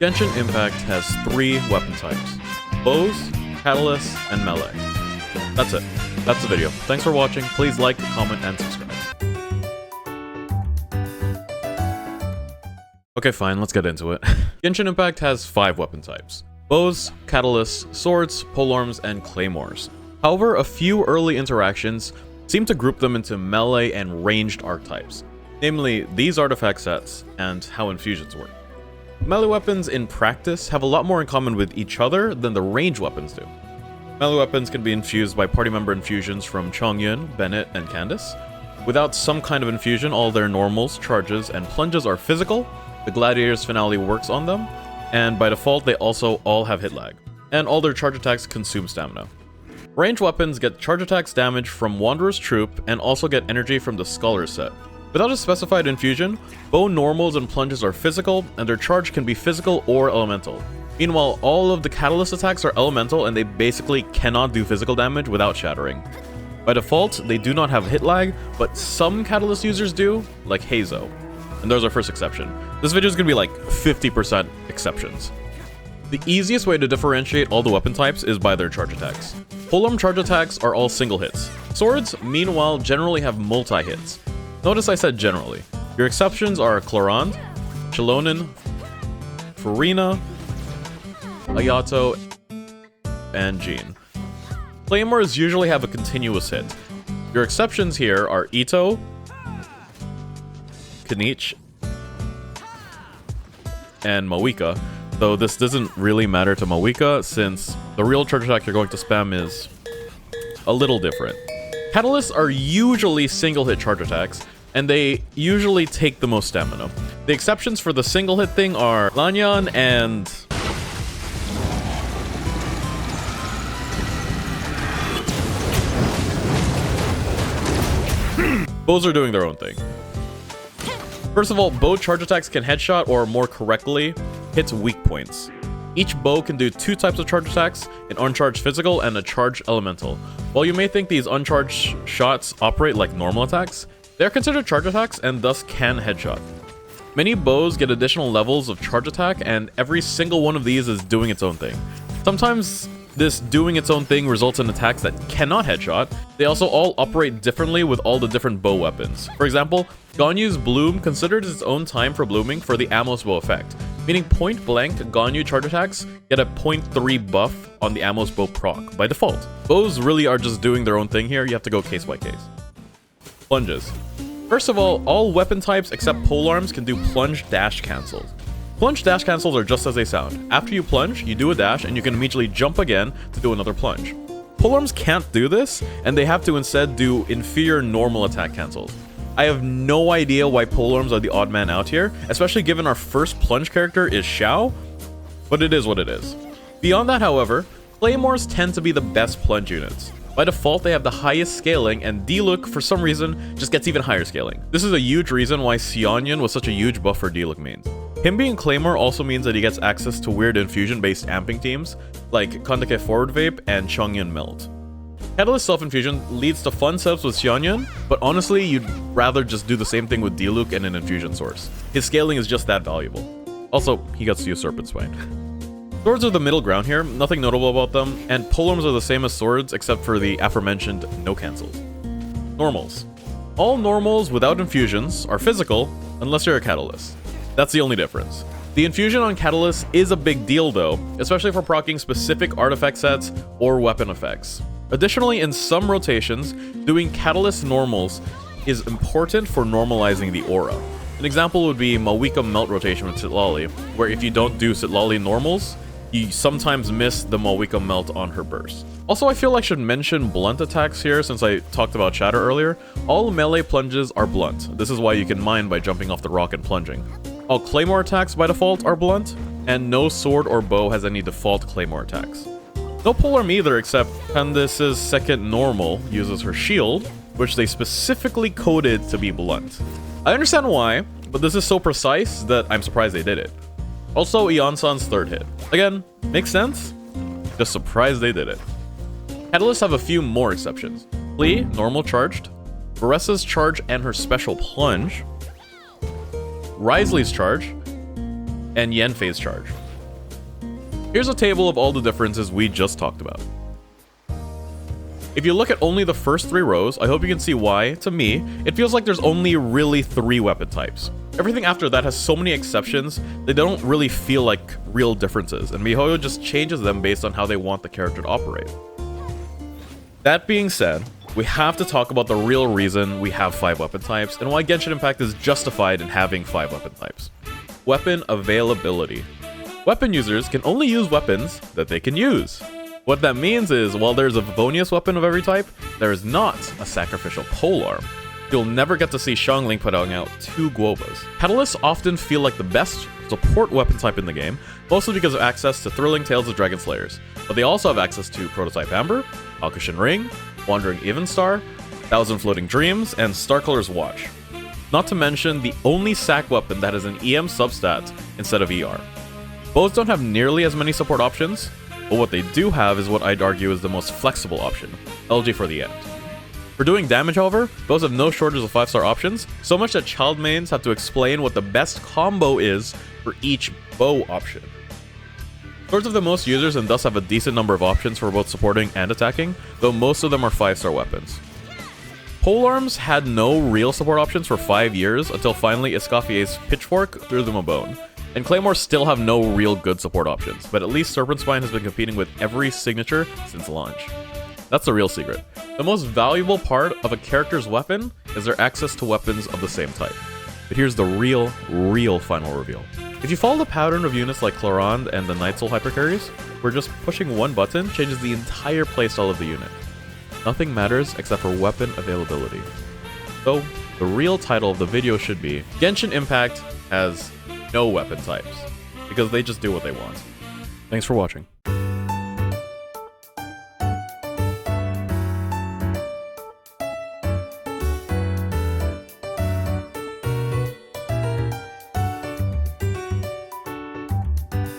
Genshin Impact has 3 weapon types: bows, catalysts, and melee. That's it. That's the video. Thanks for watching. Please like, comment, and subscribe. Okay, fine, let's get into it. Genshin Impact has 5 weapon types: bows, catalysts, swords, polearms, and claymores. However, a few early interactions seem to group them into melee and ranged archetypes, namely these artifact sets and how infusions work. Melee weapons in practice have a lot more in common with each other than the ranged weapons do. Melee weapons can be infused by party member infusions from Chongyun, Bennett, and Candace. Without some kind of infusion, all their normals, charges, and plunges are physical. The Gladiator's finale works on them, and by default they also all have hit lag, and all their charge attacks consume stamina. Ranged weapons get charge attacks damage from Wanderer's Troop and also get energy from the Scholar's set. Without a specified infusion, bow normals and plunges are physical, and their charge can be physical or elemental. Meanwhile, all of the catalyst attacks are elemental and they basically cannot do physical damage without shattering. By default, they do not have hit lag, but some catalyst users do, like Hazo. And there's our first exception. This video is going to be like 50% exceptions. The easiest way to differentiate all the weapon types is by their charge attacks. Polearm charge attacks are all single hits. Swords, meanwhile, generally have multi-hits. Notice I said generally. Your exceptions are Clorand, Chilonin, Farina, Ayato, and Jean. Claymores usually have a continuous hit. Your exceptions here are Ito, Kanich, and Mawika, though this doesn't really matter to Mawika since the real charge attack you're going to spam is a little different. Catalysts are usually single hit charge attacks, and they usually take the most stamina. The exceptions for the single hit thing are Lanyan and bows are doing their own thing. First of all, bow charge attacks can headshot, or more correctly, hit weak points. Each bow can do 2 types of charge attacks, an uncharged physical and a charged elemental. While you may think these uncharged shots operate like normal attacks, they are considered charge attacks and thus can headshot. Many bows get additional levels of charge attack, and every single one of these is doing its own thing. Sometimes this doing its own thing results in attacks that cannot headshot. They also all operate differently with all the different bow weapons. For example, Ganyu's Bloom considers its own time for blooming for the Amos bow effect, meaning point blank Ganyu charge attacks get a 0.3 buff on the Amos bow proc by default. Bows really are just doing their own thing here, you have to go case by case. Plunges. First of all weapon types except polearms can do plunge dash cancels. Plunge dash cancels are just as they sound. After you plunge, you do a dash and you can immediately jump again to do another plunge. Polearms can't do this, and they have to instead do inferior normal attack cancels. I have no idea why polearms are the odd man out here, especially given our first plunge character is Xiao, but it is what it is. Beyond that, however, claymores tend to be the best plunge units. By default, they have the highest scaling, and Diluc, for some reason, just gets even higher scaling. This is a huge reason why Xianyan was such a huge buff for Diluc mains. Him being Claymore also means that he gets access to weird infusion-based amping teams, like Kandake Forward Vape and Chongyun Melt. Catalyst self-infusion leads to fun setups with Xianyan, but honestly, you'd rather just do the same thing with Diluc and an infusion source. His scaling is just that valuable. Also, he gets to use Serpent Spine. Swords are the middle ground here, nothing notable about them, and polearms are the same as swords except for the aforementioned no cancels. Normals. All normals without infusions are physical unless you're a catalyst. That's the only difference. The infusion on catalyst is a big deal though, especially for proccing specific artifact sets or weapon effects. Additionally, in some rotations, doing catalyst normals is important for normalizing the aura. An example would be Mawika Melt rotation with Sitlali, where if you don't do Sitlali normals, you sometimes miss the Mawika Melt on her burst. Also, I feel I should mention blunt attacks here since I talked about Shatter earlier. All melee plunges are blunt. This is why you can mine by jumping off the rock and plunging. All claymore attacks by default are blunt, and no sword or bow has any default claymore attacks. No polearm either, except Candace's second normal uses her shield, which they specifically coded to be blunt. I understand why, but this is so precise that I'm surprised they did it. Also, Eonsan's third hit. Again, makes sense, just surprised they did it. Catalysts have a few more exceptions. Lee, normal charged, Varessa's charge and her special plunge, Risley's charge, and Yenfei's charge. Here's a table of all the differences we just talked about. If you look at only the first 3 rows, I hope you can see why, to me, it feels like there's only really 3 weapon types. Everything after that has so many exceptions, they don't really feel like real differences, and MiHoYo just changes them based on how they want the character to operate. That being said, we have to talk about the real reason we have 5 weapon types, and why Genshin Impact is justified in having 5 weapon types. Weapon availability. Weapon users can only use weapons that they can use. What that means is, while there's a Favonius weapon of every type, there is not a sacrificial polearm. You'll never get to see Xiangling putting out 2 Guobas. Petalists often feel like the best support weapon type in the game, mostly because of access to Thrilling Tales of Dragon Slayers, but they also have access to Prototype Amber, Akushin Ring, Wandering Evenstar, Thousand Floating Dreams, and Starcolor's Watch. Not to mention the only sack weapon that has an EM substat instead of ER. Both don't have nearly as many support options, but what they do have is what I'd argue is the most flexible option, LG for the end. For doing damage, however, both have no shortage of 5-star options, so much that child mains have to explain what the best combo is for each bow option. Swords have the most users and thus have a decent number of options for both supporting and attacking, though most of them are 5-star weapons. Polearms had no real support options for 5 years until finally Escoffier's Pitchfork threw them a bone. And Claymores still have no real good support options, but at least Serpent Spine has been competing with every signature since launch. That's the real secret. The most valuable part of a character's weapon is their access to weapons of the same type. But here's the real final reveal. If you follow the pattern of units like Clorande and the Night Soul Hypercarries, where just pushing one button changes the entire playstyle of the unit. Nothing matters except for weapon availability. So, the real title of the video should be, Genshin Impact has no weapon types, because they just do what they want. Thanks for watching.